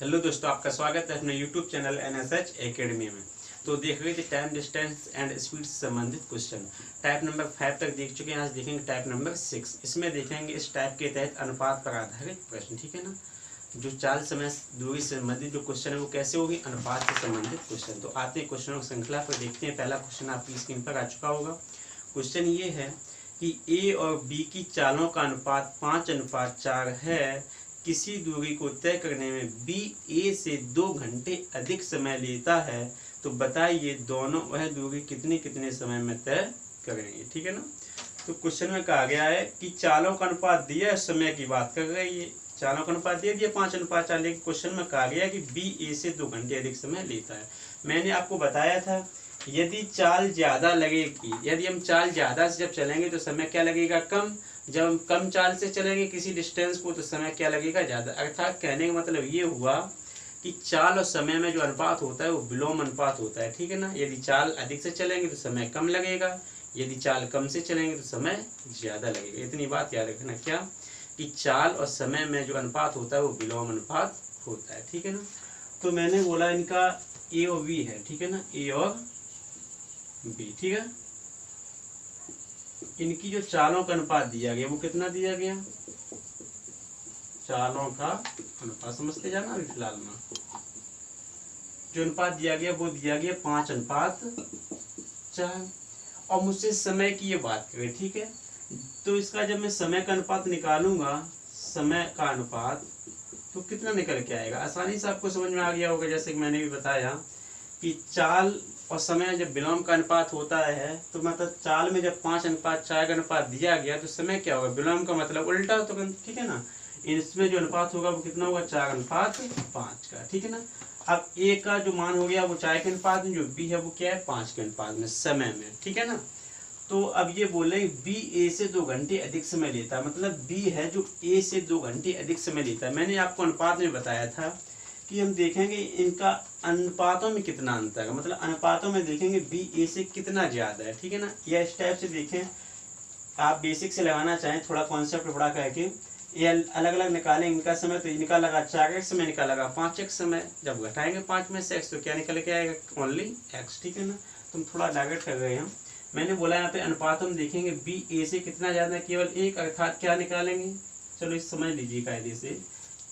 Hello दोस्तों, आपका स्वागत है अपने यूट्यूब चैनल NSH एकेडमी में। तो देख रहे थे टाइम, डिस्टेंस एंड स्पीड से संबंधित क्वेश्चन। टाइप नंबर 5 तक देख चुके हैं। आज देखेंगे टाइप नंबर 6। इसमें देखेंगे इस टाइप के तहत अनुपात पर आधारित प्रश्न। ठीक है ना, जो चाल, समय, दूरी से संबंधित जो क्वेश्चन है वो कैसे होगी, अनुपात से संबंधित क्वेश्चन। तो आते हैं क्वेश्चनों की श्रृंखला पर, देखते हैं। पहला क्वेश्चन आपकी स्क्रीन पर आ चुका होगा। क्वेश्चन ये है कि ए और बी की चालों का अनुपात 5:4 है। किसी दूरी को तय करने में बी ए से 2 घंटे अधिक समय लेता है, तो बताइए दोनों वह दूरी कितने कितने समय में तय करेंगे। ठीक है ना, तो क्वेश्चन में कहा गया है कि चालों का अनुपात दिया है, समय की बात कर रही है। चालों का अनुपात दे दिया 5:4, लेकिन क्वेश्चन में कहा गया कि बी ए से 2 घंटे अधिक समय लेता है। मैंने आपको बताया था यदि चाल ज्यादा लगेगी, यदि हम चाल ज्यादा से जब चलेंगे तो समय क्या लगेगा, कम। जब हम कम चाल से चलेंगे किसी डिस्टेंस को तो समय क्या लगेगा, ज्यादा। अर्थात कहने का मतलब ये हुआ कि चाल और समय में जो अनुपात होता है वो विलोम अनुपात होता है। ठीक है ना, यदि चाल अधिक से चलेंगे तो समय कम लगेगा, यदि चाल कम से चलेंगे तो समय ज्यादा लगेगा। इतनी बात याद रखना क्या, कि चाल और समय में जो अनुपात होता है वो विलोम अनुपात होता है। ठीक है ना, तो मैंने बोला इनका ए और बी है। ठीक है ना, ए और बी। ठीक है, इनकी जो चालों का अनुपात दिया गया वो कितना दिया गया, चालों का अनुपात समझते जाना। अभी फिलहाल में जो अनुपात दिया गया वो दिया गया 5:4। और मुझसे समय की ये बात करें। ठीक है, तो इसका जब मैं समय का अनुपात निकालूंगा, समय का अनुपात, तो कितना निकल के आएगा, आसानी से आपको समझ में आ गया होगा। जैसे कि मैंने भी बताया कि चाल और समय जब विलोम का अनुपात होता है तो मतलब चाल में जब 5:4 का अनुपात दिया गया तो समय क्या होगा, विलोम का मतलब उल्टा तो। ठीक है ना, इसमें जो अनुपात होगा वो कितना होगा, 4:5 का। ठीक है ना, अब ए का जो मान हो गया वो 4 के अनुपात में, जो बी है वो क्या है, 5 के अनुपात में समय में। ठीक है ना, तो अब ये बोले बी ए से 2 घंटे अधिक समय लेता है, मतलब बी है जो ए से 2 घंटे अधिक समय लेता है। मैंने आपको अनुपात में बताया था कि हम देखेंगे इनका अनुपातों में कितना अंतर है, मतलब अनुपातों में देखेंगे बी ए से कितना ज्यादा है। ठीक है ना, या इस टाइप से देखें, आप बेसिक से लगाना चाहें, थोड़ा कॉन्सेप्ट बड़ा करके ये अलग अलग निकालें इनका समय, तो इनका लगा 4x समय, इनका लगा 5x समय। जब घटाएंगे 5 में से x तो क्या निकल के आएगा, ओनली x। ठीक है ना, तुम थोड़ा डायरेक्ट कर रहे हैं। मैंने बोला यहाँ पे अनुपातों में देखेंगे बी ए से कितना ज्यादा है, केवल 1, अर्थात क्या निकालेंगे, चलो इस समझ लीजिए कायदे से,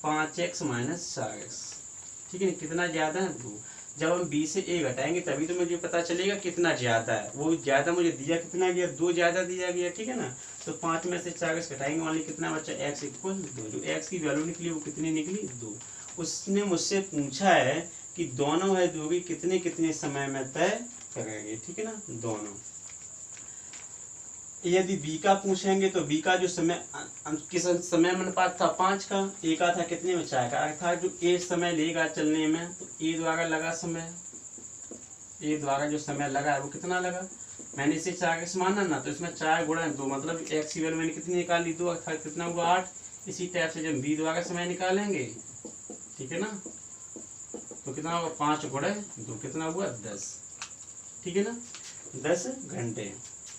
5x - 4x। ठीक है, कितना ज्यादा है, 2। जब हम b से a घटाएंगे तभी तो मुझे पता चलेगा कितना ज्यादा है। वो ज्यादा मुझे दिया कितना गया, 2 ज्यादा दिया गया। ठीक है ना, तो 5 में से 4x घटाएंगे, ओनली कितना बचा, x = 2। जो x की वैल्यू निकली वो कितनी निकली, 2। उसने मुझसे पूछा है कि दोनों है दूरी कितने कितने समय में तय करेंगे। ठीक है ना, दोनों। यदि बी का पूछेंगे तो बी का जो समय किस समय अनुपात था 5 का, ए का था कितने में, 4 का। अर्थात जो ए समय लेगा चलने में, तो ए द्वारा लगा समय, ए द्वारा जो समय लगा है वो कितना लगा, मैंने इसे 4x माना ना, तो इसमें 4 गुणा 2, मतलब x की वैल्यू मैंने कितनी निकाली, 2, अर्थात कितना हुआ, 8। इसी टाइप से जब बी द्वारा समय निकालेंगे, ठीक है ना, तो कितना होगा, 5 गुणा 2, कितना हुआ, 10। ठीक है ना, 10 घंटे।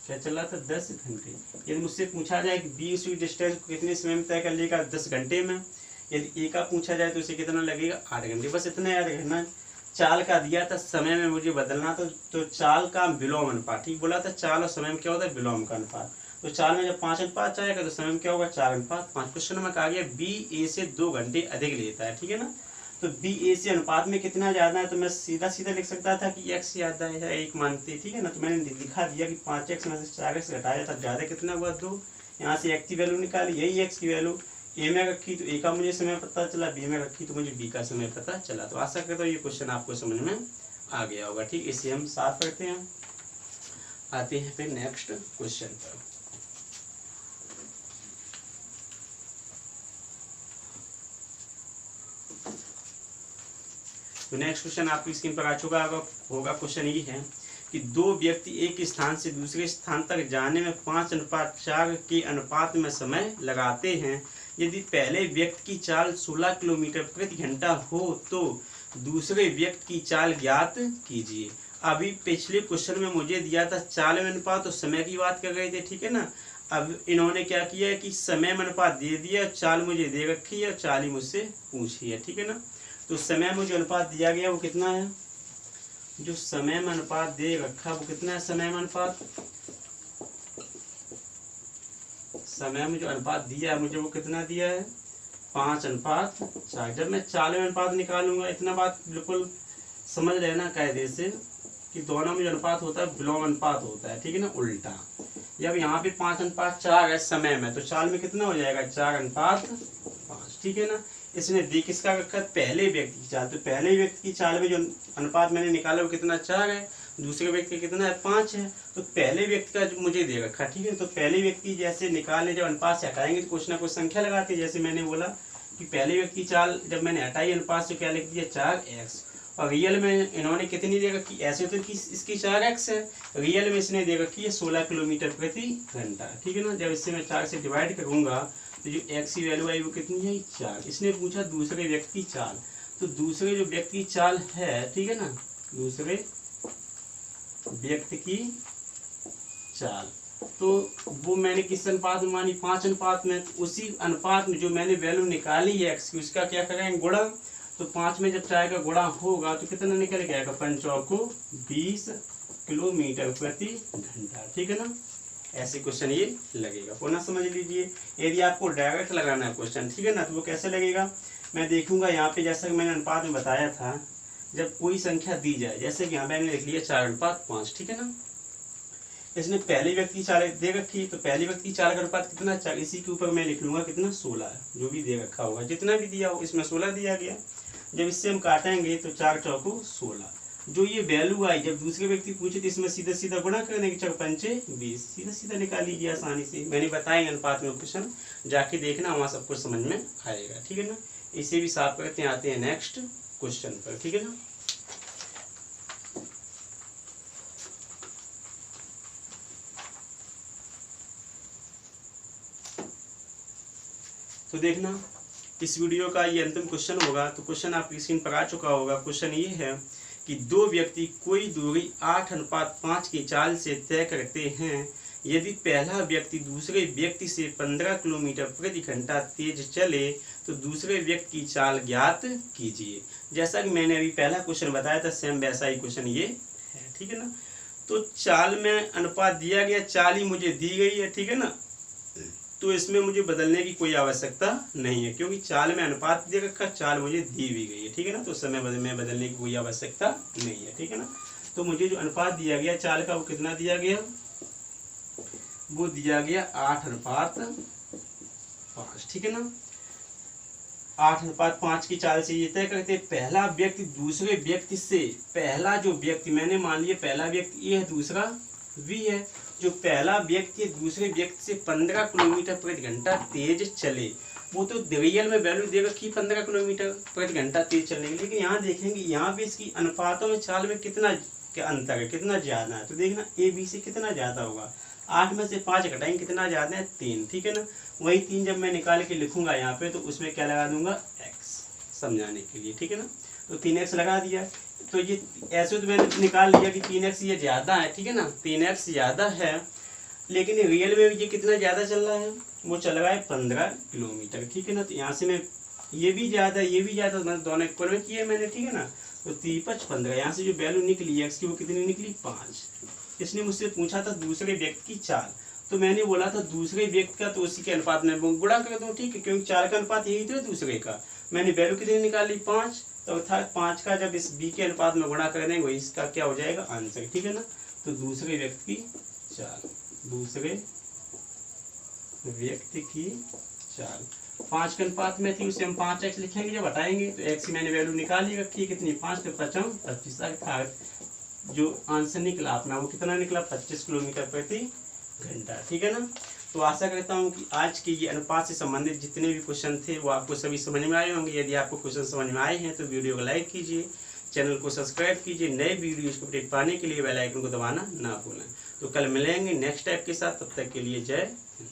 क्या चल रहा था, 10 घंटे। यदि मुझसे पूछा जाए कि बी उसी डिस्टेंस को कितने समय में तय कर लेगा, 10 घंटे में। यदि ए का पूछा जाए तो उसे कितना लगेगा, 8 घंटे। बस इतना याद रखना। चाल का दिया था, समय में मुझे बदलना था, तो चाल का विलोम अनुपात। ठीक बोला था, चाल और समय में क्या होता है, विलोम का अनुपात। तो चाल में जब 5:5 आएगा तो समय में क्या होगा, 4:5। क्वेश्चन में कहा गया बी ए से 2 घंटे अधिक लेता है। ठीक है ना, तो बी ए से अनुपात में कितना ज्यादा है, तो मैं सीधा सीधा लिख सकता था कि x ज्यादा है, 1 मानते। ठीक है ना, तो मैंने दिखा दिया कि 5x में से 4x घटाया था, ज्यादा कितना हुआ, 2। यहाँ से x की वैल्यू निकाली, यही x की वैल्यू ए में रखी तो ए का मुझे समय पता चला, बी में रखी तो मुझे बी का समय पता चला। तो आशा करता हूँ ये क्वेश्चन आपको समझ में आ गया होगा। ठीक, इसे हम साफ करते हैं, आते हैं फिर नेक्स्ट क्वेश्चन पर। तो नेक्स्ट क्वेश्चन आपकी स्क्रीन पर आ चुका होगा। क्वेश्चन ये है कि 2 व्यक्ति एक स्थान से दूसरे स्थान तक जाने में 5:4 के अनुपात में समय लगाते हैं। यदि पहले व्यक्ति की चाल 16 किलोमीटर प्रति घंटा हो तो दूसरे व्यक्ति की चाल ज्ञात कीजिए। अभी पिछले क्वेश्चन में मुझे दिया था चाल में अनुपात, तो समय की बात कर रहे थे। ठीक है ना, अब इन्होंने क्या किया है कि समय में अनुपात दे दिया, चाल मुझे दे रखी है, चाल ही मुझसे पूछी है। ठीक है ना, तो समय में जो अनुपात दिया गया वो कितना है, जो समय में अनुपात दे रखा वो कितना है, समय में अनुपात, समय में जो अनुपात दिया है मुझे वो कितना दिया है, 5:4। जब मैं चाल में अनुपात निकालूंगा, इतना बात बिल्कुल समझ लेना कायदे से कि दोनों में जो अनुपात होता है विलोम अनुपात होता है, ठीक है ना, उल्टा। जब यहाँ पे 5:4 है समय में, तो चाल में कितना हो जाएगा, 4:5, ठीक है ना। इसने दी किसका रखा, पहले व्यक्ति की चाल, तो पहले व्यक्ति की चाल में जो अनुपात मैंने निकाला वो कितना, 4 है, दूसरे व्यक्ति का कितना है, 5 है। तो पहले व्यक्ति का जो मुझे दे रखा, ठीक है, तो पहले व्यक्ति जैसे निकालने जब अनुपात से हटाएंगे तो कुछ ना कुछ संख्या लगाते हैं। जैसे मैंने बोला कि पहले व्यक्ति की चाल जब मैंने हटाई अनुपात से क्या लिख दिया, 4x, और रियल में इन्होंने कितनी दे रखी, ऐसे तो कि इसकी 4x है, रियल में इसने दे रखी है 16 किलोमीटर प्रति घंटा, ठीक है ना। जब इससे मैं 4 से डिवाइड करूंगा तो जो x की वैल्यू आई वो कितनी है, 4। इसने पूछा दूसरे व्यक्ति की चाल, तो दूसरे जो व्यक्ति की चाल है, ठीक है ना, दूसरे व्यक्ति की चाल, तो वो मैंने किस अनुपात में मानी, 5 अनुपात में। उसी अनुपात में जो मैंने वैल्यू निकाली है x की, उसका क्या करेंगे, गुणा। तो 5 में जब 4 का गुणा होगा तो कितना निकल के आएगा, 5 20 किलोमीटर प्रति घंटा, ठीक है ना। ऐसे क्वेश्चन ये लगेगा, पुनः समझ लीजिए। यदि आपको डायरेक्ट लगाना है क्वेश्चन, ठीक है ना, तो वो कैसे लगेगा, मैं देखूंगा यहाँ पे, जैसा कि मैंने अनुपात में बताया था, जब कोई संख्या दी जाए, जैसे कि यहाँ पे मैंने लिख लिया 4:5, ठीक है ना। इसने पहले व्यक्ति की चाल दे रखी, तो पहले व्यक्ति की चाल का अनुपात कितना, 4, इसी के ऊपर मैं लिख लूंगा कितना, 16, जो भी दे रखा होगा, जितना भी दिया हो, इसमें 16 दिया गया। जब इससे हम काटेंगे तो 4 चौको 16, जो ये वैल्यू आई जब दूसरे व्यक्ति पूछे तो इसमें सीधा सीधा गुणा करने की, 4 पंचे 20, सीधा सीधा निकाल लीजिए आसानी से। मैंने बताया अनुपात में क्वेश्चन, जाके देखना, वहाँ सब कुछ समझ में आएगा, ठीक है ना। इसे भी साफ करते हैं, आते हैं नेक्स्ट क्वेश्चन पर, ठीक है ना। तो देखना, इस वीडियो का ये अंतिम क्वेश्चन होगा। तो क्वेश्चन आपकी स्क्रीन पर आ चुका होगा। क्वेश्चन ये है कि दो व्यक्ति कोई दूरी 8:5 की चाल से तय करते हैं। यदि पहला व्यक्ति दूसरे व्यक्ति से 15 किलोमीटर प्रति घंटा तेज चले तो दूसरे व्यक्ति की चाल ज्ञात कीजिए। जैसा कि मैंने अभी पहला क्वेश्चन बताया था, सेम वैसा ही क्वेश्चन ये है, ठीक है ना। तो चाल में अनुपात दिया गया, चाल ही मुझे दी गई है, ठीक है ना। तो इसमें मुझे बदलने की कोई आवश्यकता नहीं है, क्योंकि चाल में अनुपात दे रखा, चाल मुझे दी भी गई है, ठीक है ना। तो समय में बदलने की कोई आवश्यकता नहीं है, ठीक है ना। तो मुझे जो अनुपात दिया गया चाल का, वो कितना दिया गया, वो दिया गया 8:5, ठीक है ना। 8:5 की चाल से ये तय करते, पहला व्यक्ति दूसरे व्यक्ति से, पहला जो व्यक्ति मैंने मान लिया पहला व्यक्ति ए है, दूसरा बी है, जो पहला व्यक्ति दूसरे व्यक्ति से 15 किलोमीटर प्रति घंटा तेज चले, वो तो रियल में वैल्यू दे रखी 15 किलोमीटर प्रति घंटा तेज चलने की। लेकिन यहाँ देखेंगे, यहाँ पे इसकी अनुपातों में चाल में कितना क्या अंतर है, कितना ज्यादा है। तो देखना ए बी से कितना ज्यादा होगा, 8 में से 5 घटाएंगे, कितना ज्यादा है, 3, ठीक है ना। वही 3 जब मैं निकाल के लिखूंगा यहाँ पे, तो उसमें क्या लगा दूंगा, x, समझाने के लिए, ठीक है ना। तो 3x लगा दिया। तो ये ऐसे तो मैंने निकाल लिया कि 3x ये ज्यादा है, ठीक है ना, 3x ज्यादा है। लेकिन रियल में ये कितना ज्यादा चल रहा है, वो चल रहा है 15 किलोमीटर, ठीक है ना। तो यहाँ से मैं ये भी ज्यादा ये भी ज्यादा, मतलब दोनों इक्वल में किए मैंने, ठीक है ना। तो 3×5 15, यहाँ से जो वैल्यू निकली x की वो कितनी निकली, 5। इसने मुझसे पूछा था दूसरे व्यक्ति की चाल, तो मैंने बोला था दूसरे व्यक्ति का, तो उसी के अनुपात में गुणा कर दूँ, ठीक है, क्योंकि चाल का अनुपात यही तो है दूसरे का। मैंने वैल्यू कितनी निकाली, 5, तो अर्थात 5 का जब इस b के अनुपात में गुणा कर देंगे इसका क्या हो जाएगा, आंसर, ठीक है ना। तो दूसरे व्यक्ति की चाल, दूसरे व्यक्ति की चाल 5 के अनुपात में थी, उसे हम 5x लिखेंगे। जब हटाएंगे तो x की मैंने वैल्यू निकाली रखी, कितनी, 5 के 5 25, अर्थात जो आंसर निकला अपना वो कितना निकला, 25 किलोमीटर प्रति घंटा, ठीक है ना। तो आशा करता हूँ कि आज के ये अनुपात से संबंधित जितने भी क्वेश्चन थे वो आपको सभी समझ में आए होंगे। यदि आपको क्वेश्चन समझ में आए हैं तो वीडियो को लाइक कीजिए, चैनल को सब्सक्राइब कीजिए, नए वीडियोज को अपडेट पाने के लिए बेल आइकन को दबाना ना भूलें। तो कल मिलेंगे नेक्स्ट टाइप के साथ, तब तक के लिए जय हिंद।